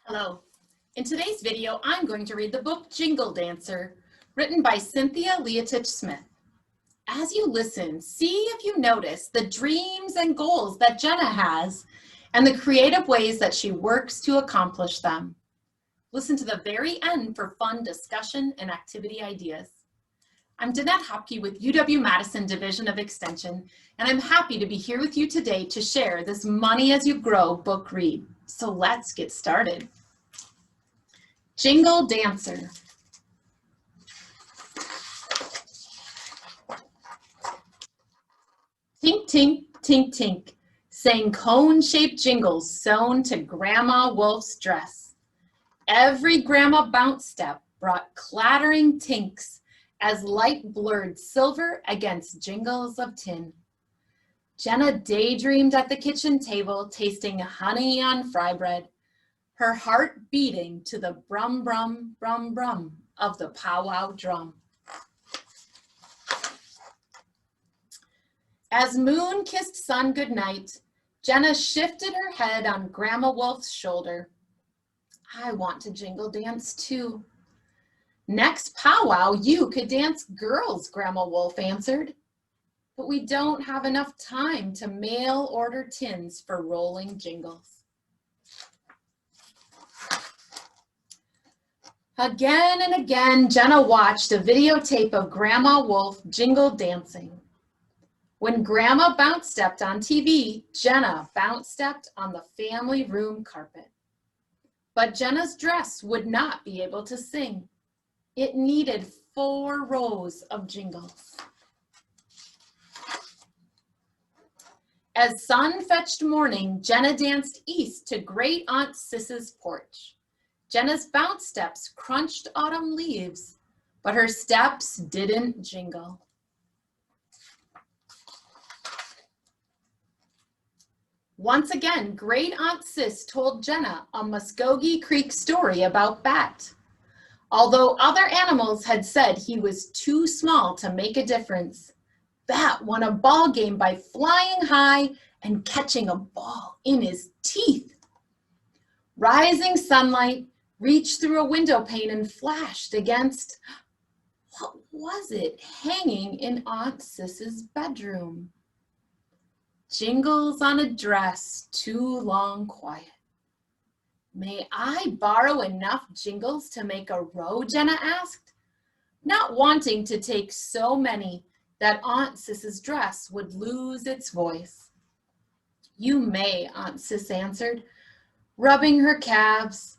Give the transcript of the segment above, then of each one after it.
Hello. In today's video, I'm going to read the book Jingle Dancer, written by Cynthia Leitich Smith. As you listen, see if you notice the dreams and goals that Jenna has and the creative ways that she works to accomplish them. Listen to the very end for fun discussion and activity ideas. I'm Danette Hopke with UW-Madison Division of Extension, and I'm happy to be here with you today to share this Money as You Grow book read. So let's get started. Jingle Dancer. Tink, tink, tink, tink, sang cone-shaped jingles sewn to Grandma Wolf's dress. Every grandma bounce step brought clattering tinks as light blurred silver against jingles of tin. Jenna daydreamed at the kitchen table, tasting honey on fry bread, her heart beating to the brum, brum, brum, brum of the powwow drum. As moon kissed sun goodnight, Jenna shifted her head on Grandma Wolf's shoulder. I want to jingle dance too. Next powwow, you could dance girls, Grandma Wolf answered. But we don't have enough time to mail order tins for rolling jingles. Again and again, Jenna watched a videotape of Grandma Wolf jingle dancing. When Grandma bounce stepped on TV, Jenna bounce stepped on the family room carpet. But Jenna's dress would not be able to sing. It needed 4 rows of jingles. As sun fetched morning, Jenna danced east to Great Aunt Sis's porch. Jenna's bounce steps crunched autumn leaves, but her steps didn't jingle. Once again, Great Aunt Sis told Jenna a Muskogee Creek story about Bat. Although other animals had said he was too small to make a difference, Bat won a ball game by flying high and catching a ball in his teeth. Rising sunlight reached through a window pane and flashed against, what was it, hanging in Aunt Sis's bedroom? Jingles on a dress, too long quiet. May I borrow enough jingles to make a row, Jenna asked, not wanting to take so many that Aunt Sis's dress would lose its voice. You may, Aunt Sis answered, rubbing her calves.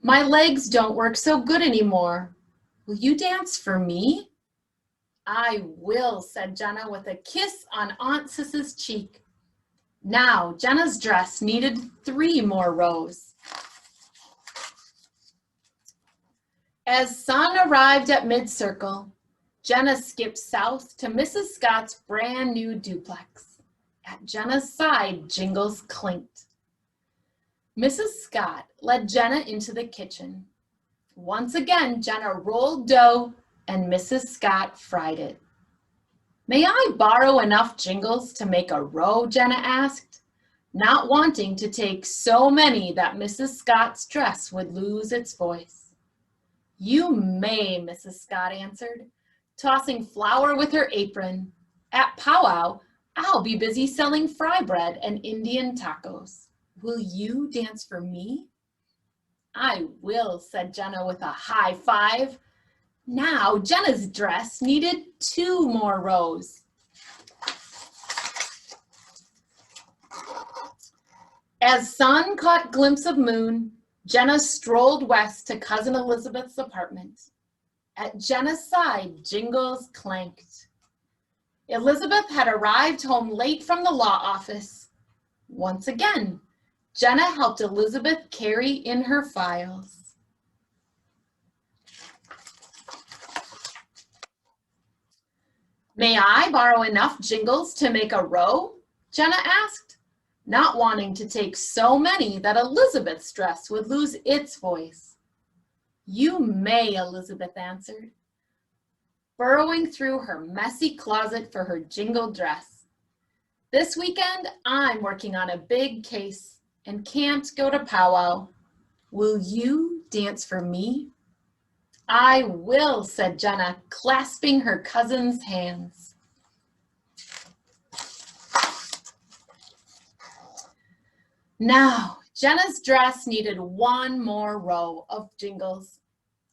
My legs don't work so good anymore. Will you dance for me? I will, said Jenna with a kiss on Aunt Sis's cheek. Now, Jenna's dress needed 3 more rows. As sun arrived at mid-circle, Jenna skipped south to Mrs. Scott's brand new duplex. At Jenna's side, jingles clinked. Mrs. Scott led Jenna into the kitchen. Once again, Jenna rolled dough and Mrs. Scott fried it. May I borrow enough jingles to make a row, Jenna asked, not wanting to take so many that Mrs. Scott's dress would lose its voice. You may, Mrs. Scott answered, tossing flour with her apron. At powwow, I'll be busy selling fry bread and Indian tacos. Will you dance for me? I will, said Jenna with a high five. Now, Jenna's dress needed 2 more rows. As sun caught glimpse of moon, Jenna strolled west to Cousin Elizabeth's apartment. At Jenna's side, jingles clanked. Elizabeth had arrived home late from the law office. Once again, Jenna helped Elizabeth carry in her files. May I borrow enough jingles to make a row? Jenna asked, not wanting to take so many that Elizabeth's dress would lose its voice. You may, Elizabeth answered, burrowing through her messy closet for her jingle dress. This weekend, I'm working on a big case and can't go to powwow. Will you dance for me? I will, said Jenna, clasping her cousin's hands. Now, Jenna's dress needed one more row of jingles,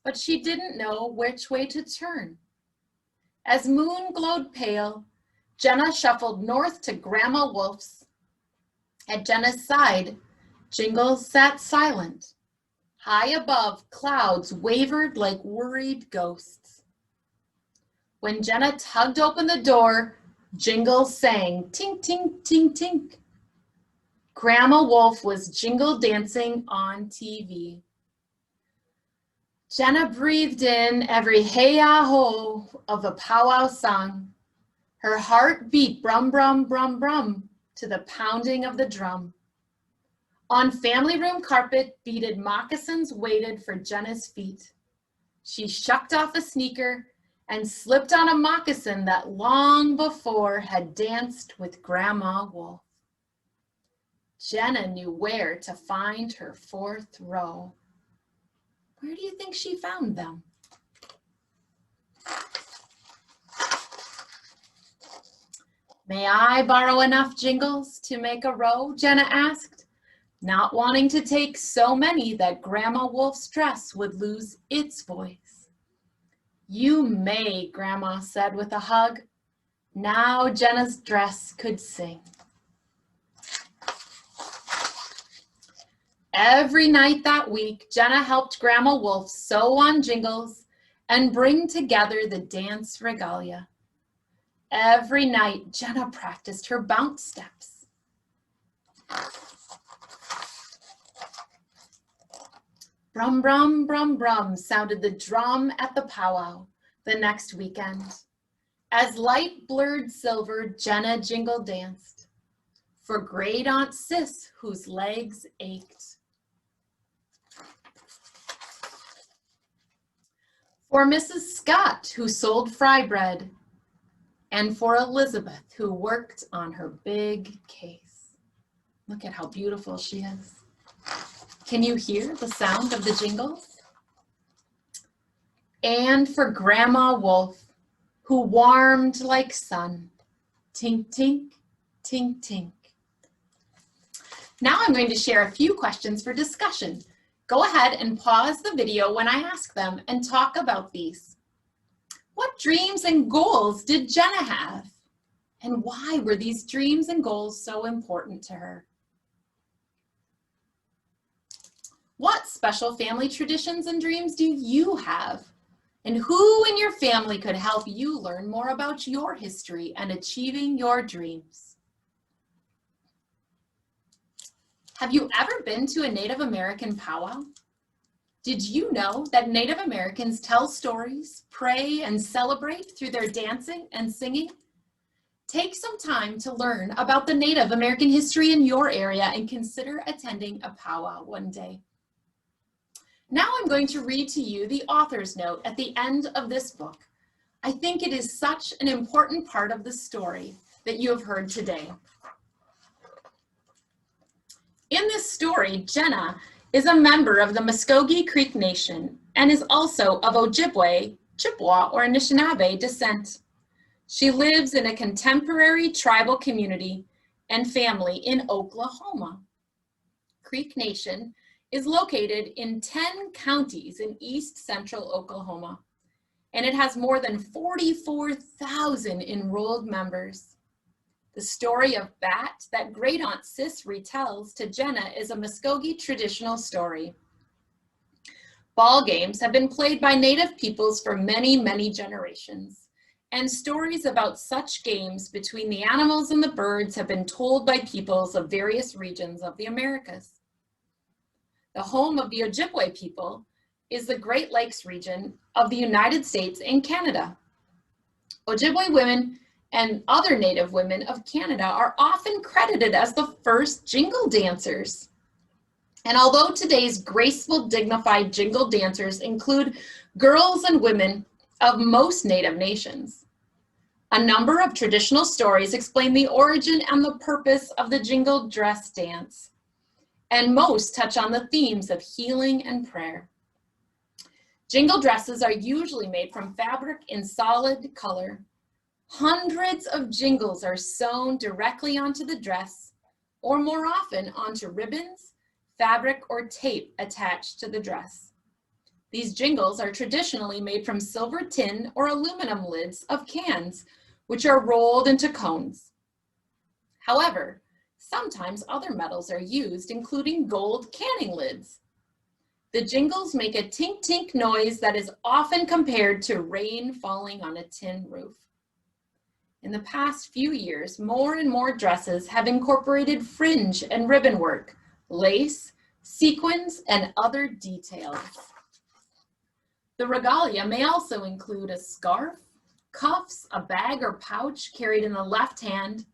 but she didn't know which way to turn. As moon glowed pale, Jenna shuffled north to Grandma Wolf's. At Jenna's side, Jingles sat silent. High above, clouds wavered like worried ghosts. When Jenna tugged open the door, Jingles sang, tink, tink, tink, tink. Grandma Wolf was jingle dancing on TV. Jenna breathed in every hey-ah-ho of the powwow song. Her heart beat brum, brum, brum, brum to the pounding of the drum. On family room carpet, beaded moccasins waited for Jenna's feet. She shucked off a sneaker and slipped on a moccasin that long before had danced with Grandma Wolf. Jenna knew where to find her fourth row. Where do you think she found them? May I borrow enough jingles to make a row? Jenna asked, not wanting to take so many that Grandma Wolf's dress would lose its voice. You may, Grandma said with a hug. Now Jenna's dress could sing. Every night that week, Jenna helped Grandma Wolf sew on jingles and bring together the dance regalia. Every night, Jenna practiced her bounce steps. Brum, brum, brum, brum sounded the drum at the powwow the next weekend. As light blurred silver, Jenna jingle danced for Great Aunt Sis, whose legs ached. For Mrs. Scott, who sold fry bread, and for Elizabeth, who worked on her big case. Look at how beautiful she is. Can you hear the sound of the jingles? And for Grandma Wolf, who warmed like sun. Tink, tink, tink, tink. Now I'm going to share a few questions for discussion. Go ahead and pause the video when I ask them and talk about these. What dreams and goals did Jenna have? And why were these dreams and goals so important to her? What special family traditions and dreams do you have? And who in your family could help you learn more about your history and achieving your dreams? Have you ever been to a Native American powwow? Did you know that Native Americans tell stories, pray, and celebrate through their dancing and singing? Take some time to learn about the Native American history in your area and consider attending a powwow one day. Now I'm going to read to you the author's note at the end of this book. I think it is such an important part of the story that you have heard today. In this story, Jenna is a member of the Muskogee Creek Nation and is also of Ojibwe, Chippewa, or Anishinaabe descent. She lives in a contemporary tribal community and family in Oklahoma. Creek Nation is located in 10 counties in east central Oklahoma, and it has more than 44,000 enrolled members. The story of Bat that Great Aunt Sis retells to Jenna is a Muskogee traditional story. Ball games have been played by Native peoples for many, many generations, and stories about such games between the animals and the birds have been told by peoples of various regions of the Americas. The home of the Ojibwe people is the Great Lakes region of the United States and Canada. Ojibwe women and other Native women of Canada are often credited as the first jingle dancers. And although today's graceful, dignified jingle dancers include girls and women of most Native nations, a number of traditional stories explain the origin and the purpose of the jingle dress dance. and most touch on the themes of healing and prayer. Jingle dresses are usually made from fabric in solid color. Hundreds of jingles are sewn directly onto the dress, or more often onto ribbons, fabric, or tape attached to the dress. These jingles are traditionally made from silver tin or aluminum lids of cans, which are rolled into cones. However, sometimes other metals are used, including gold canning lids. The jingles make a tink-tink noise that is often compared to rain falling on a tin roof. In the past few years, more and more dresses have incorporated fringe and ribbon work, lace, sequins, and other details. The regalia may also include a scarf, cuffs, a bag or pouch carried in the left hand,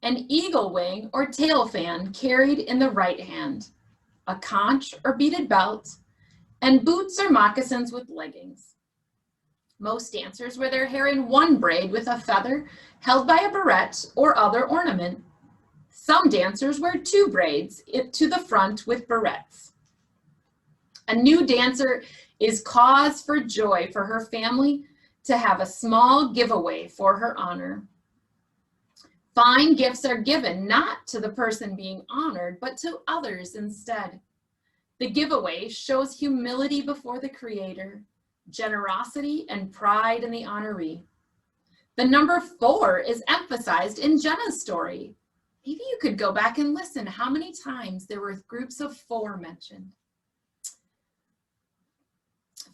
an eagle wing or tail fan carried in the right hand, a conch or beaded belt, and boots or moccasins with leggings. Most dancers wear their hair in one braid with a feather held by a barrette or other ornament. Some dancers wear two braids to the front with barrettes. A new dancer is cause for joy for her family to have a small giveaway for her honor. Fine gifts are given not to the person being honored, but to others instead. The giveaway shows humility before the Creator, generosity and pride in the honoree. The number 4 is emphasized in Jenna's story. Maybe you could go back and listen how many times there were groups of 4 mentioned.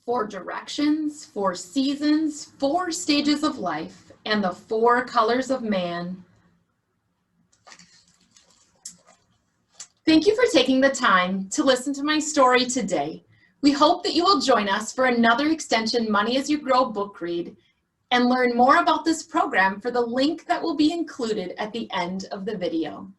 4 directions, 4 seasons, 4 stages of life, and the 4 colors of man. Thank you for taking the time to listen to my story today. We hope that you will join us for another Extension Money as You Grow book read and learn more about this program for the link that will be included at the end of the video.